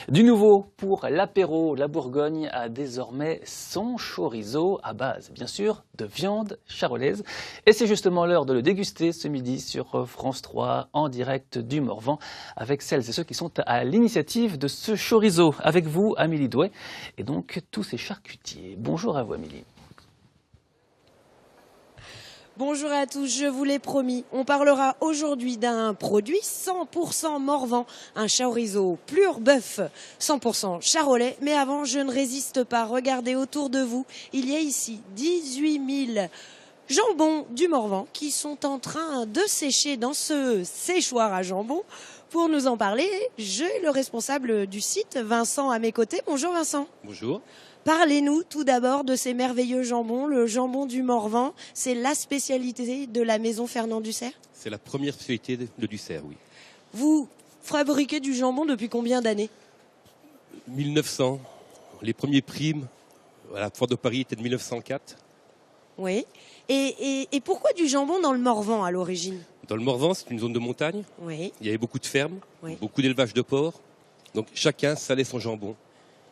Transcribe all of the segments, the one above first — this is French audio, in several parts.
Du nouveau pour l'apéro, la Bourgogne a désormais son chorizo à base, bien sûr, de viande charolaise. Et c'est justement l'heure de le déguster ce midi sur France 3, en direct du Morvan, avec celles et ceux qui sont à l'initiative de ce chorizo. Avec vous, Amélie Douai, et donc tous ces charcutiers. Bonjour à vous, Amélie. Bonjour à tous, je vous l'ai promis, on parlera aujourd'hui d'un produit 100% Morvan, un chorizo pur bœuf 100% charolais. Mais avant, je ne résiste pas, regardez autour de vous, il y a ici 18 000 jambons du Morvan qui sont en train de sécher dans ce séchoir à jambon. Pour nous en parler, j'ai le responsable du site, Vincent, à mes côtés. Bonjour Vincent. Bonjour. Parlez-nous tout d'abord de ces merveilleux jambons, le jambon du Morvan. C'est la spécialité de la maison Fernand Dussert? C'est la première spécialité de Dussert, oui. Vous fabriquez du jambon depuis combien d'années? 1900, les premiers primes à la Foire de Paris étaient de 1904. Oui. Et pourquoi du jambon dans le Morvan à l'origine? Dans le Morvan, c'est une zone de montagne. Oui. Il y avait beaucoup de fermes, Oui. beaucoup d'élevage de porcs. Donc chacun salait son jambon.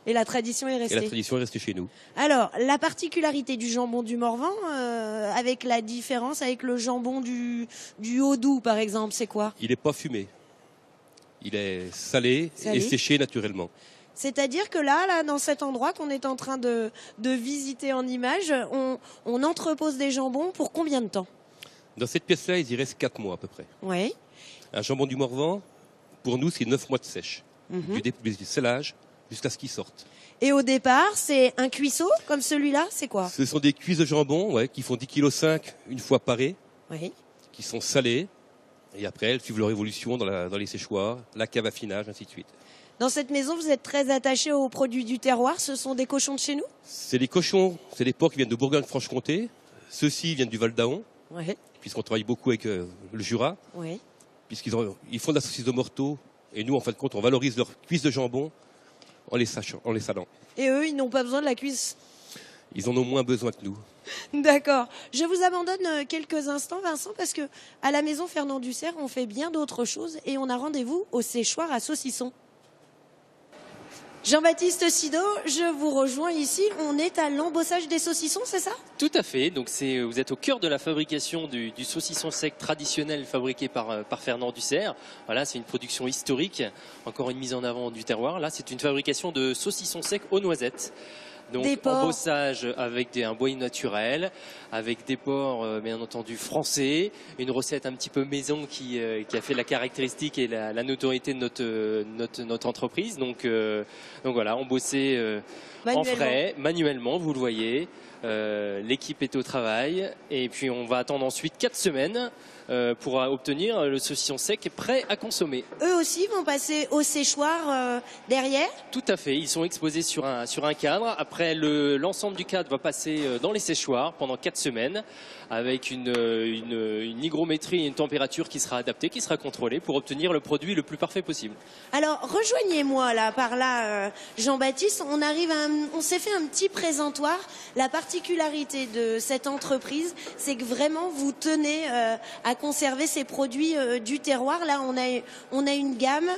Et la tradition est Et restée. la tradition est restée chez nous. Alors, la particularité du jambon du Morvan, avec la différence avec le jambon du Haut-Doubs, par exemple, c'est quoi? Il n'est pas fumé. Il est salé Salé. et séché naturellement. C'est-à-dire que là, dans cet endroit qu'on est en train de visiter en images, on entrepose des jambons pour combien de temps? Dans cette pièce-là, il y reste 4 mois à peu près. Oui. Un jambon du Morvan, pour nous, c'est 9 mois de sèche. Mhm. Du début du sellage jusqu'à ce qu'il sorte. Et au départ, c'est un cuisseau comme celui-là, c'est quoi? Ce sont des cuisses de jambon qui font 10,5 kg une fois parées, Oui. qui sont salées. Et après, elles suivent leur évolution dans les séchoirs, la cave à finage, ainsi de suite. Dans cette maison, vous êtes très attaché aux produits du terroir. Ce sont des cochons de chez nous? C'est des cochons, c'est des porcs qui viennent de Bourgogne-Franche-Comté. Ceux-ci viennent du Val d'Aon, Oui. puisqu'on travaille beaucoup avec le Jura, Oui. ils font de la saucisse de morteau. Et nous, en fin de compte, on valorise leurs cuisses de jambon en les salant. Et eux, ils n'ont pas besoin de la cuisse? Ils en ont moins besoin que nous. D'accord. Je vous abandonne quelques instants, Vincent, parce que à la maison Fernand Dussert, on fait bien d'autres choses et on a rendez-vous au séchoir à saucisson. Jean-Baptiste Sido, je vous rejoins ici. On est à l'embossage des saucissons, c'est ça? Tout à fait. Donc vous êtes au cœur de la fabrication du saucisson sec traditionnel fabriqué par Fernand Dussert. Voilà, c'est une production historique. Encore une mise en avant du terroir. Là, c'est une fabrication de saucisson sec aux noisettes. Donc embossage avec un bois naturel, avec des porcs bien entendu français, une recette un petit peu maison qui a fait la caractéristique et la notoriété de notre entreprise. Donc voilà, embossé en frais, manuellement, vous le voyez. L'équipe est au travail et puis on va attendre ensuite 4 semaines pour obtenir le saucisson sec prêt à consommer. Eux aussi vont passer au séchoir derrière? Tout à fait, ils sont exposés sur un cadre. Après, l'ensemble du cadre va passer dans les séchoirs pendant 4 semaines avec une hygrométrie et une température qui sera adaptée, qui sera contrôlée pour obtenir le produit le plus parfait possible. Alors, rejoignez-moi là, par là, Jean-Baptiste. On s'est fait un petit présentoir. La particularité de cette entreprise, c'est que vraiment vous tenez à conserver ces produits du terroir. Là, on a une gamme,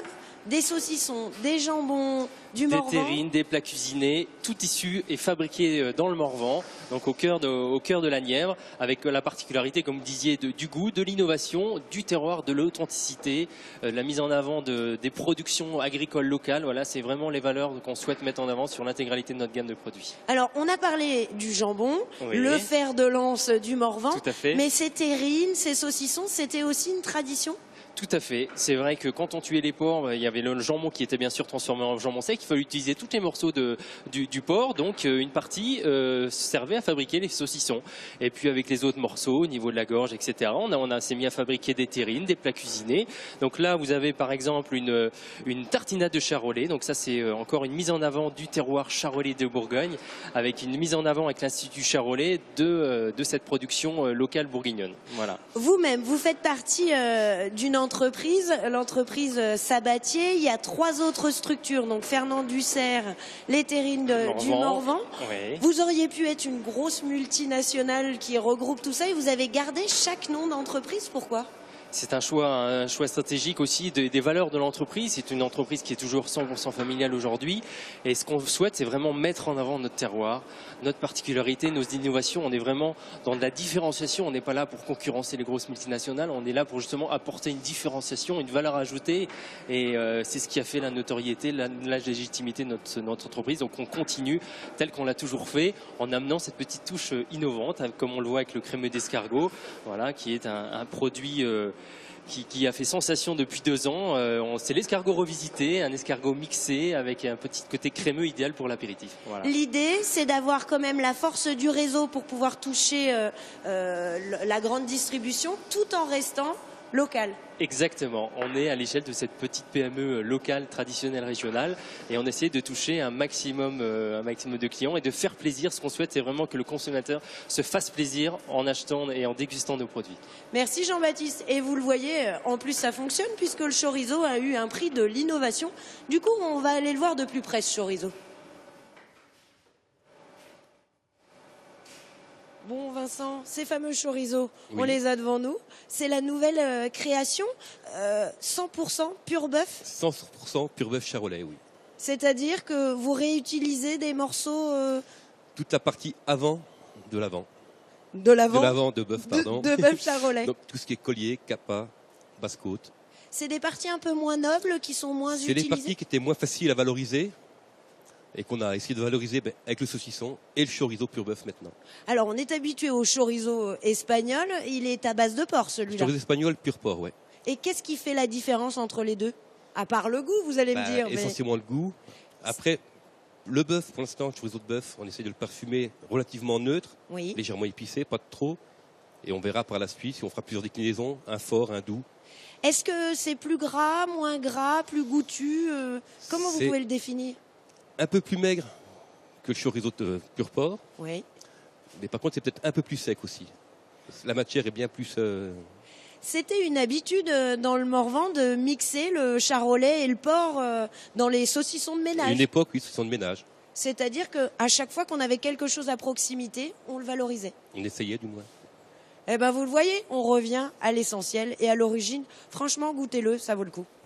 des saucissons, des jambons, du Morvan. Des terrines, des plats cuisinés, tout issu et fabriqué dans le Morvan, donc au cœur de la Nièvre, avec la particularité, comme vous disiez, du goût, de l'innovation, du terroir, de l'authenticité, la mise en avant des productions agricoles locales. Voilà, c'est vraiment les valeurs qu'on souhaite mettre en avant sur l'intégralité de notre gamme de produits. Alors, on a parlé du jambon, oui, le fer de lance du Morvan, tout à fait. Mais ces terrines, ces saucissons, c'était aussi une tradition? Tout à fait. C'est vrai que quand on tuait les porcs, il y avait le jambon qui était bien sûr transformé en jambon sec. Il fallait utiliser tous les morceaux du porc. Donc une partie servait à fabriquer les saucissons. Et puis avec les autres morceaux, au niveau de la gorge, etc., on s'est mis à fabriquer des terrines, des plats cuisinés. Donc là, vous avez par exemple une tartinade de charolais. Donc ça, c'est encore une mise en avant du terroir charolais de Bourgogne, avec une mise en avant avec l'Institut Charolais de cette production locale bourguignonne. Voilà. Vous-même, vous faites partie d'une entreprise, l'entreprise Sabatier. Il y a 3 autres structures, donc Fernand Dussert, les terrines du Morvan. Oui. Vous auriez pu être une grosse multinationale qui regroupe tout ça et vous avez gardé chaque nom d'entreprise. Pourquoi? C'est un choix stratégique aussi des valeurs de l'entreprise. C'est une entreprise qui est toujours 100% familiale aujourd'hui. Et ce qu'on souhaite, c'est vraiment mettre en avant notre terroir, notre particularité, nos innovations. On est vraiment dans de la différenciation. On n'est pas là pour concurrencer les grosses multinationales. On est là pour justement apporter une différenciation, une valeur ajoutée. Et c'est ce qui a fait la notoriété, la légitimité de notre entreprise. Donc on continue tel qu'on l'a toujours fait en amenant cette petite touche innovante, comme on le voit avec le crémeux d'escargot, voilà, qui est un produit qui a fait sensation depuis 2 ans. C'est l'escargot revisité, un escargot mixé avec un petit côté crémeux idéal pour l'apéritif. Voilà. L'idée, c'est d'avoir quand même la force du réseau pour pouvoir toucher la grande distribution tout en restant local. Exactement. On est à l'échelle de cette petite PME locale, traditionnelle, régionale, et on essaie de toucher un maximum de clients et de faire plaisir. Ce qu'on souhaite, c'est vraiment que le consommateur se fasse plaisir en achetant et en dégustant nos produits. Merci Jean-Baptiste. Et vous le voyez, en plus ça fonctionne puisque le chorizo a eu un prix de l'innovation. Du coup, on va aller le voir de plus près, ce chorizo. Bon Vincent, ces fameux chorizo, Oui. on les a devant nous. C'est la nouvelle création, 100% pur bœuf. 100% pur bœuf charolais, oui. C'est-à-dire que vous réutilisez des morceaux Toute la partie avant de l'avant. de l'avant De l'avant de bœuf, pardon. de bœuf charolais. Donc tout ce qui est collier, capa, basse-côte. C'est des parties un peu moins nobles qui sont moins C'est les utilisées. parties qui étaient moins faciles à valoriser et qu'on a essayé de valoriser avec le saucisson et le chorizo pur bœuf maintenant. Alors on est habitué au chorizo espagnol, il est à base de porc Le celui-là. chorizo espagnol pur porc, ouais. Et qu'est-ce qui fait la différence entre les deux? À part le goût, vous allez me dire. Mais... Essentiellement le goût. Après, le bœuf, pour l'instant, le chorizo de bœuf, on essaie de le parfumer relativement neutre, Oui. légèrement épicé, pas trop. Et on verra par la suite si on fera plusieurs déclinaisons, un fort, un doux. Est-ce que c'est plus gras, moins gras, plus goûtu Comment vous C'est- pouvez le définir? Un peu plus maigre que le chorizo de pur porc, Oui. mais par contre c'est peut-être un peu plus sec aussi. La matière est bien plus... C'était une habitude dans le Morvan de mixer le charolais et le porc dans les saucissons de À ménage. une époque, oui, saucisson de ménage. C'est-à-dire qu'à chaque fois qu'on avait quelque chose à proximité, on le valorisait. On essayait du moins. Eh ben vous le voyez, on revient à l'essentiel et à l'origine. Franchement, goûtez-le, ça vaut le coup.